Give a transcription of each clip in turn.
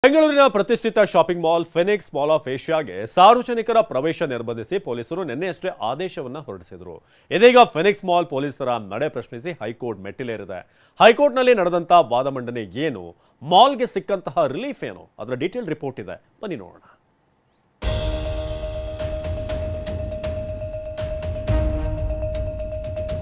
ಬೆಂಗಳೂರಿನ ಪ್ರತಿಷ್ಠಿತ shopping mall Phoenix mall of ಏಷ್ಯಾಗೆ ಸಾರ್ವಜನಿಕರ ಪ್ರವೇಶ ನಿರ್ಬಂಧಿಸಿ ಪೊಲೀಸರು ನಿನ್ನೆಯಷ್ಟೇ ಆದೇಶವನ್ನು ಹೊರಡಿಸಿದರು. ಇದೀಗ ಫಿನಿಕ್ಸ್ ಮಾಲ್ ಪೊಲೀಸರ ನಡೆ ಪ್ರಶ್ನಿಸಿ ಹೈಕೋರ್ಟ್ ಮೆಟ್ಟಿಲೇರಿದೆ. ಹೈಕೋರ್ಟ್ನಲ್ಲಿ ನಡೆದಂತ ವಾದ ಮಂಡನೆ ಏನು, ಮಾಲ್ಗೆ ಸಿಕ್ಕಂತಹ ರಿಲೀಫ್ ಏನು, ಅದರ ಡೀಟೇಲ್ ರಿಪೋರ್ಟ್ ಇದೆ, ಬನ್ನಿ ನೋಡೋಣ.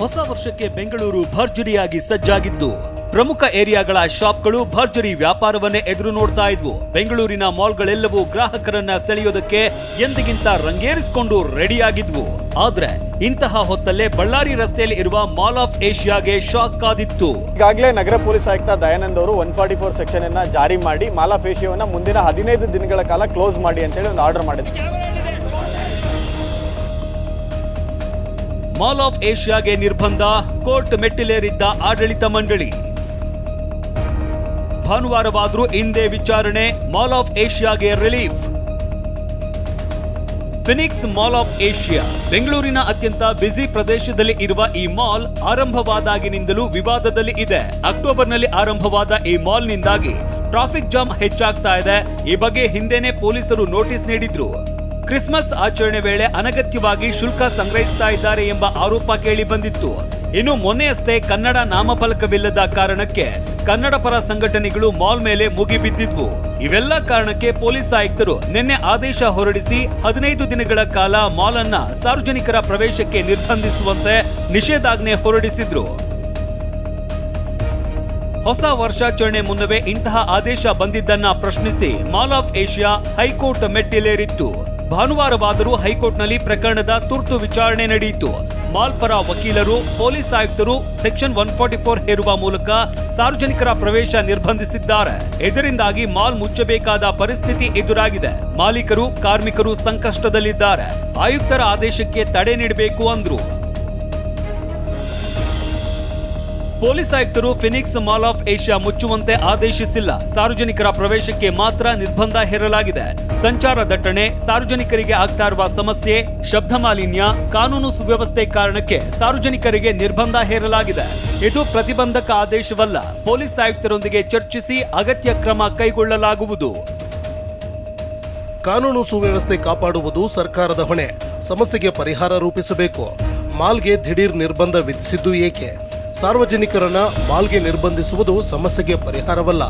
ಹೊಸ ವರ್ಷಕ್ಕೆ ಬೆಂಗಳೂರು ಭರ್ಜರಿಯಾಗಿ ಸಜ್ಜಾಗಿದ್ದು ಪ್ರಮುಖ ಏರಿಯಾಗಳ ಶಾಪ್ಗಳು ಭರ್ಜರಿ ವ್ಯಾಪಾರವನ್ನೇ ಎದುರು ನೋಡ್ತಾ ಇದ್ವು. ಬೆಂಗಳೂರಿನ ಮಾಲ್ಗಳೆಲ್ಲವೂ ಗ್ರಾಹಕರನ್ನ ಸೆಳೆಯೋದಕ್ಕೆ ಎಂದಿಗಿಂತ ರಂಗೇರಿಸಿಕೊಂಡು ರೆಡಿಯಾಗಿದ್ವು. ಆದ್ರೆ ಇಂತಹ ಹೊತ್ತಲ್ಲೇ ಬಳ್ಳಾರಿ ರಸ್ತೆಯಲ್ಲಿ ಇರುವ ಮಾಲ್ ಆಫ್ ಏಷ್ಯಾಗೆ ಶಾಕ್ ಕಾದಿತ್ತು. ಈಗಾಗಲೇ ನಗರ ಪೊಲೀಸ್ ಆಯುಕ್ತ ದಯಾನಂದ್ ಅವರು 144 ಸೆಕ್ಷನ್ ಅನ್ನ ಜಾರಿ ಮಾಡಿ ಮಾಲ್ ಆಫ್ ಏಷ್ಯಾವನ್ನ ಮುಂದಿನ 15 ದಿನಗಳ ಕಾಲ ಕ್ಲೋಸ್ ಮಾಡಿ ಅಂತ ಹೇಳಿ ಒಂದು ಆರ್ಡರ್ ಮಾಡಿದ್ರು. ಮಾಲ್ ಆಫ್ ಏಷ್ಯಾಗೆ ನಿರ್ಬಂಧ, ಕೋರ್ಟ್ ಮೆಟ್ಟಿಲೇರಿದ್ದ ಆಡಳಿತ ಮಂಡಳಿ. ಭಾನುವಾರವಾದರೂ ಇಂದೇ ವಿಚಾರಣೆ, ಮಾಲ್ ಆಫ್ ಏಷ್ಯಾಗೆ relief. Phoenix mall of Asia ಬೆಂಗಳೂರಿನ ಅತ್ಯಂತ ಬ್ಯುಸಿ ಪ್ರದೇಶದಲ್ಲಿ ಇರುವ ಈ ಮಾಲ್ ಆರಂಭವಾದಾಗಿನಿಂದಲೂ ವಿವಾದದಲ್ಲಿ ಇದೆ. ಅಕ್ಟೋಬರ್ನಲ್ಲಿ ಆರಂಭವಾದ ಈ ಮಾಲ್ನಿಂದಾಗಿ ಟ್ರಾಫಿಕ್ ಜಾಮ್ ಹೆಚ್ಚಾಗ್ತಾ ಇದೆ. ಈ ಬಗ್ಗೆ ಹಿಂದೆನೇ ಪೊಲೀಸರು ನೋಟಿಸ್ ನೀಡಿದ್ರು. ಕ್ರಿಸ್ಮಸ್ ಆಚರಣೆ ವೇಳೆ ಅನಗತ್ಯವಾಗಿ ಶುಲ್ಕ ಸಂಗ್ರಹಿಸ್ತಾ ಇದ್ದಾರೆ ಎಂಬ ಆರೋಪ ಕೇಳಿ ಬಂದಿತ್ತು. ಇನ್ನು ಮೊನ್ನೆಯಷ್ಟೇ ಕನ್ನಡ ನಾಮಫಲಕವಿಲ್ಲದ ಕಾರಣಕ್ಕೆ ಕನ್ನಡ ಪರ ಸಂಘಟನೆಗಳು ಮಾಲ್ ಮೇಲೆ ಮುಗಿಬಿದ್ದಿದ್ವು. ಇವೆಲ್ಲ ಕಾರಣಕ್ಕೆ ಪೊಲೀಸ್ ಆಯುಕ್ತರು ನಿನ್ನೆ ಆದೇಶ ಹೊರಡಿಸಿ 15 ದಿನಗಳ ಕಾಲ ಮಾಲ್ ಅನ್ನ ಸಾರ್ವಜನಿಕರ ಪ್ರವೇಶಕ್ಕೆ ನಿರ್ಬಂಧಿಸುವಂತೆ ನಿಷೇಧಾಜ್ಞೆ ಹೊರಡಿಸಿದ್ರು. ಹೊಸ ವರ್ಷಾಚರಣೆ ಮುನ್ನವೇ ಇಂತಹ ಆದೇಶ ಬಂದಿದ್ದನ್ನ ಪ್ರಶ್ನಿಸಿ ಮಾಲ್ ಆಫ್ ಏಷ್ಯಾ ಹೈಕೋರ್ಟ್ ಮೆಟ್ಟಿಲೇರಿತ್ತು. ಭಾನುವಾರವಾದರೂ ಹೈಕೋರ್ಟ್ನಲ್ಲಿ ಪ್ರಕರಣದ ತುರ್ತು ವಿಚಾರಣೆ ನಡೆಯಿತು. ಮಾಲ್ ಪರ ವಕೀಲರು, ಪೊಲೀಸ್ ಆಯುಕ್ತರು ಸೆಕ್ಷನ್ 144 ಹೇರುವ ಮೂಲಕ ಸಾರ್ವಜನಿಕರ ಪ್ರವೇಶ ನಿರ್ಬಂಧಿಸಿದ್ದಾರೆ. ಇದರಿಂದಾಗಿ ಮಾಲ್ ಮುಚ್ಚಬೇಕಾದ ಪರಿಸ್ಥಿತಿ ಎದುರಾಗಿದೆ. ಮಾಲೀಕರು, ಕಾರ್ಮಿಕರು ಸಂಕಷ್ಟದಲ್ಲಿದ್ದಾರೆ. ಆಯುಕ್ತರ ಆದೇಶಕ್ಕೆ ತಡೆ ನೀಡಬೇಕು ಅಂದ್ರು. ಪೊಲೀಸ್ ಆಯುಕ್ತರು ಫಿನಿಕ್ಸ್ ಮಾಲ್ ಆಫ್ ಏಷ್ಯಾ ಮುಚ್ಚುವಂತೆ ಆದೇಶಿಸಿಲ್ಲ. ಸಾರ್ವಜನಿಕರ ಪ್ರವೇಶಕ್ಕೆ ಮಾತ್ರ ನಿರ್ಬಂಧ ಹೇರಲಾಗಿದೆ. ಸಂಚಾರ ದಟ್ಟಣೆ, ಸಾರ್ವಜನಿಕರಿಗೆ ಆಗ್ತಾ ಇರುವ ಸಮಸ್ಯೆ, ಶಬ್ದ ಮಾಲಿನ್ಯ, ಕಾನೂನು ಸುವ್ಯವಸ್ಥೆ ಕಾರಣಕ್ಕೆ ಸಾರ್ವಜನಿಕರಿಗೆ ನಿರ್ಬಂಧ ಹೇರಲಾಗಿದೆ. ಇದು ಪ್ರತಿಬಂಧಕ ಆದೇಶವಲ್ಲ. ಪೊಲೀಸ್ ಆಯುಕ್ತರೊಂದಿಗೆ ಚರ್ಚಿಸಿ ಅಗತ್ಯ ಕ್ರಮ ಕೈಗೊಳ್ಳಲಾಗುವುದು. ಕಾನೂನು ಸುವ್ಯವಸ್ಥೆ ಕಾಪಾಡುವುದು ಸರ್ಕಾರದ ಹೊಣೆ. ಸಮಸ್ಯೆಗೆ ಪರಿಹಾರ ರೂಪಿಸಬೇಕು. ಮಾಲ್ಗೆ ದಿಢೀರ್ ನಿರ್ಬಂಧ ವಿಧಿಸಿದ್ದು ಏಕೆ? ಸಾರ್ವಜನಿಕರನ್ನ ಮಾಲ್ಗೆ ನಿರ್ಬಂಧಿಸುವುದು ಸಮಸ್ಯೆಗೆ ಪರಿಹಾರವಲ್ಲ.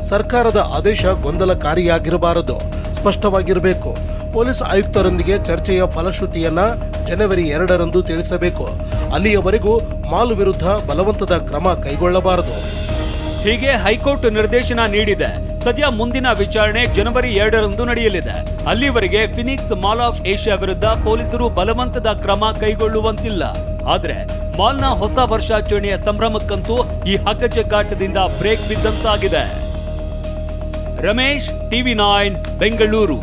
ಸರ್ಕಾರದ ಆದೇಶ ಗೊಂದಲಕಾರಿಯಾಗಿರಬಾರದು, ಸ್ಪಷ್ಟವಾಗಿರಬೇಕು. ಪೊಲೀಸ್ ಆಯುಕ್ತರೊಂದಿಗೆ ಚರ್ಚೆಯ ಫಲಶ್ರುತಿಯನ್ನ ಜನವರಿ 2ರಂದು ತಿಳಿಸಬೇಕು. ಅಲ್ಲಿಯವರೆಗೂ ಮಾಲ್ ವಿರುದ್ಧ ಬಲವಂತದ ಕ್ರಮ ಕೈಗೊಳ್ಳಬಾರದು. ಹೀಗೆ ಹೈಕೋರ್ಟ್ ನಿರ್ದೇಶನ ನೀಡಿದೆ. ಸದ್ಯ ಮುಂದಿನ ವಿಚಾರಣೆ ಜನವರಿ 2ರಂದು ನಡೆಯಲಿದೆ. ಅಲ್ಲಿವರೆಗೆ ಫಿನಿಕ್ಸ್ ಮಾಲ್ ಆಫ್ ಏಷ್ಯಾ ವಿರುದ್ಧ ಪೊಲೀಸರು ಬಲವಂತದ ಕ್ರಮ ಕೈಗೊಳ್ಳುವಂತಿಲ್ಲ. ಆದ್ರೆ ಮಾಲ್ನ ಹೊಸ ವರ್ಷಾಚರಣೆಯ ಸಂಭ್ರಮಕ್ಕಂತೂ ಈ ಹಗ್ಗಜಗ್ಗಾಟದಿಂದ ಬ್ರೇಕ್ ಬಿದ್ದಂತಾಗಿದೆ. ರಮೇಶ್, TV9 ಬೆಂಗಳೂರು.